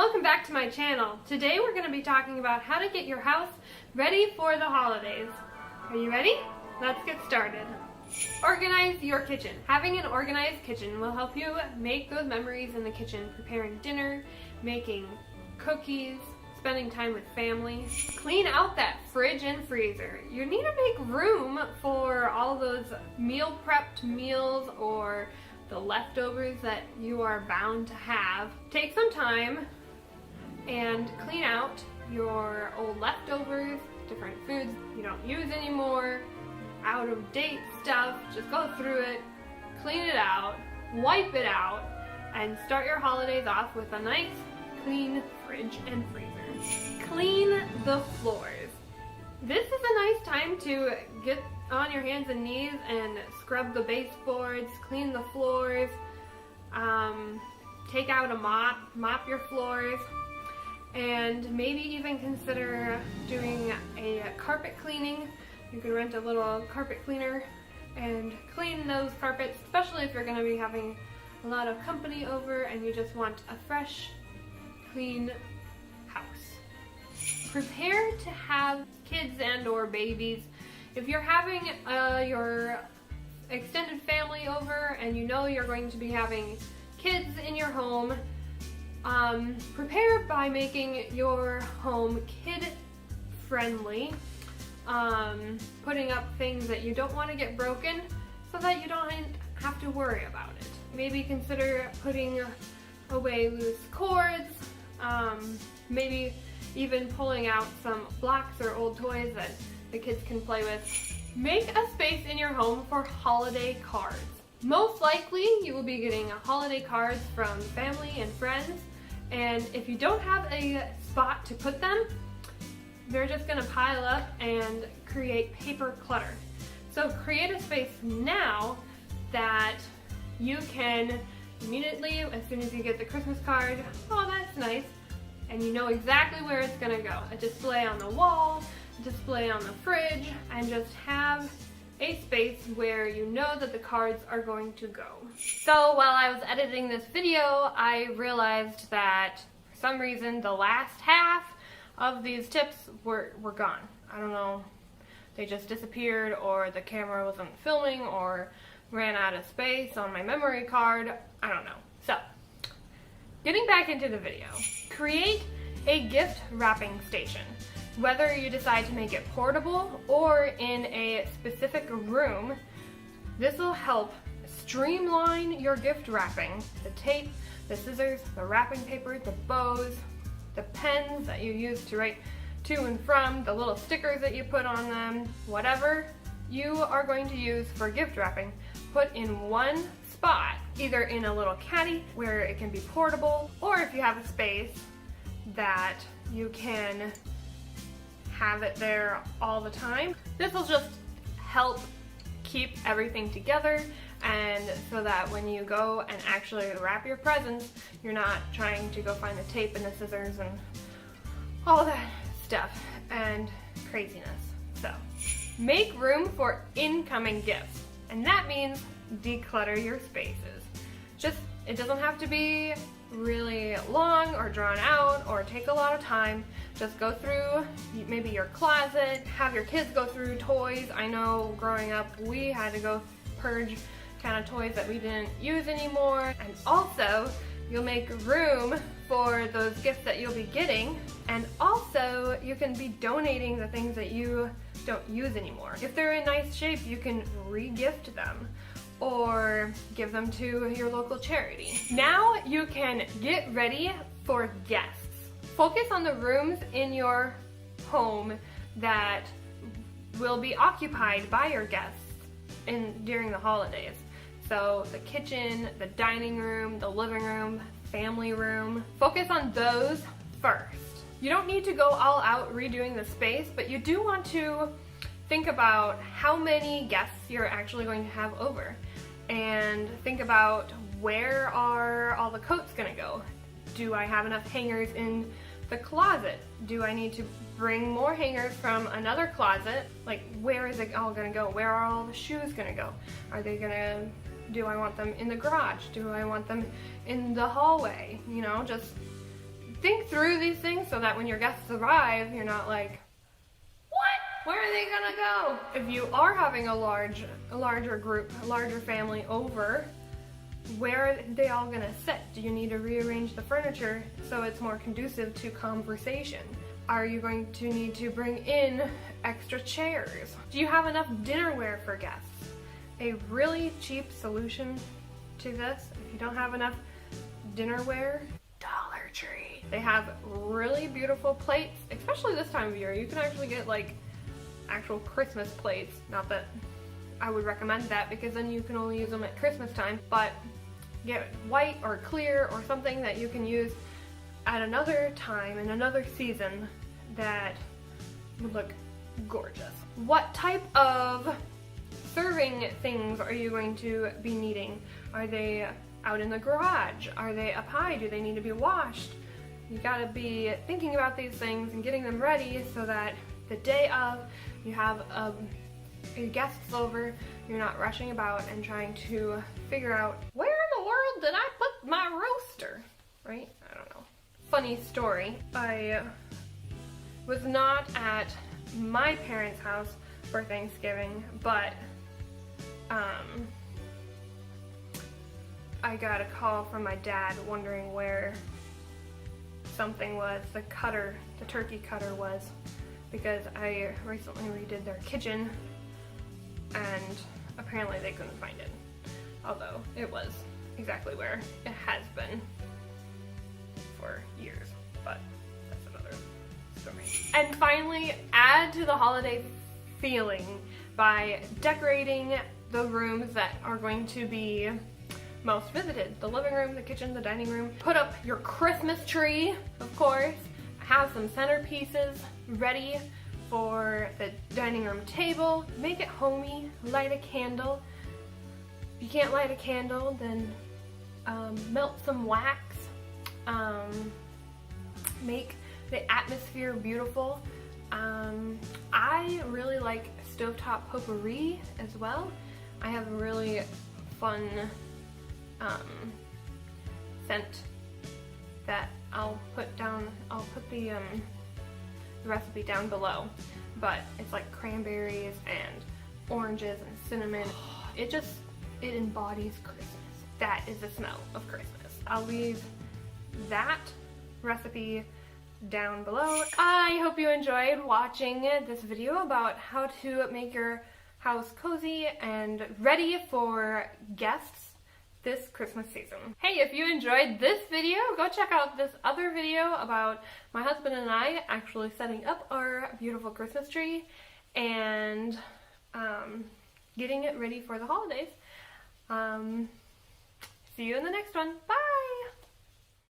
Welcome back to my channel. Today we're going to be talking about how to get your house ready for the holidays. Are you ready? Let's get started. Organize your kitchen. Having an organized kitchen will help you make those memories in the kitchen, preparing dinner, making cookies, spending time with family. Clean out that fridge and freezer. You need to make room for all those meal prepped meals or the leftovers that you are bound to have. Take some time and clean out your old leftovers, different foods you don't use anymore, out of date stuff. Just go through it, clean it out, wipe it out, and start your holidays off with a nice clean fridge and freezer. Clean the floors. This is a nice time to get on your hands and knees and scrub the baseboards, clean the floors, take out a mop your floors, and maybe even consider doing a carpet cleaning. You can rent a little carpet cleaner and clean those carpets, especially if you're going to be having a lot of company over and you just want a fresh, clean house. Prepare to have kids and or babies. If you're having your extended family over and you know you're going to be having kids in your home, prepare by making your home kid-friendly, putting up things that you don't want to get broken so that you don't have to worry about it. Maybe consider putting away loose cords, maybe even pulling out some blocks or old toys that the kids can play with. Make a space in your home for holiday cards. Most likely you will be getting holiday cards from family and friends, and if you don't have a spot to put them, they're just going to pile up and create paper clutter. So create a space now that you can immediately, as soon as you get the Christmas card, oh that's nice, and you know exactly where it's going to go. A display on the wall, display on the fridge, and just have a space where you know that the cards are going to go. So while I was editing this video, I realized that for some reason the last half of these tips were gone. I don't know, they just disappeared, or the camera wasn't filming, or ran out of space on my memory card. I don't know. So, getting back into the video. Create a gift wrapping station. Whether you decide to make it portable or in a specific room, this will help streamline your gift wrapping. The tape, the scissors, the wrapping paper, the bows, the pens that you use to write to and from, the little stickers that you put on them, whatever you are going to use for gift wrapping, put in one spot, either in a little caddy where it can be portable, or if you have a space that you can have it there all the time. This will just help keep everything together, and so that when you go and actually wrap your presents, you're not trying to go find the tape and the scissors and all that stuff and craziness. So, make room for incoming gifts, and that means declutter your spaces. It doesn't have to be really long or drawn out or take a lot of time. Just go through maybe your closet, have your kids go through toys. I know growing up we had to go purge kind of toys that we didn't use anymore, and also you'll make room for those gifts that you'll be getting, and also you can be donating the things that you don't use anymore. If they're in nice shape, you can re-gift them or give them to your local charity. Now you can get ready for guests. Focus on the rooms in your home that will be occupied by your guests during the holidays. So the kitchen, the dining room, the living room, family room. Focus on those first. You don't need to go all out redoing the space, but you do want to think about how many guests you're actually going to have over, and think about where are all the coats gonna go. Do I have enough hangers in the closet? Do I need to bring more hangers from another closet? Like, where is it all gonna go? Where are all the shoes gonna go? Do I want them in the garage? Do I want them in the hallway? You know, just think through these things so that when your guests arrive, you're not like, what? Where are they gonna go? If you are having a larger group, a larger family over, where are they all gonna sit? Do you need to rearrange the furniture so it's more conducive to conversation? Are you going to need to bring in extra chairs? Do you have enough dinnerware for guests? A really cheap solution to this, if you don't have enough dinnerware, Dollar Tree. They have really beautiful plates, especially this time of year. You can actually get like actual Christmas plates. Not that I would recommend that because then you can only use them at Christmas time, but get white or clear or something that you can use at another time in another season that would look gorgeous. What type of serving things are you going to be needing? Are they out in the garage? Are they up high? Do they need to be washed? You gotta be thinking about these things and getting them ready so that the day of you have your guests over, you're not rushing about and trying to figure out where in the world did I put my roaster, right? I don't know. Funny story, I was not at my parents' house for Thanksgiving, but I got a call from my dad wondering where something was, the turkey cutter was, because I recently redid their kitchen and apparently they couldn't find it, although it was exactly where it has been for years, but that's another story. And finally, add to the holiday feeling by decorating the rooms that are going to be most visited. The living room, the kitchen, the dining room. Put up your Christmas tree, of course. Have some centerpieces ready for the dining room table. Make it homey. Light a candle. If you can't light a candle, then melt some wax. Make the atmosphere beautiful. I really like stovetop potpourri as well. I have a really fun scent that I'll put the recipe down below, but it's like cranberries and oranges and cinnamon. It embodies Christmas. That is the smell of Christmas. I'll leave that recipe down below. I hope you enjoyed watching this video about how to make your house cozy and ready for guests this Christmas season. Hey, if you enjoyed this video, go check out this other video about my husband and I actually setting up our beautiful Christmas tree and getting it ready for the holidays. See you in the next one. Bye!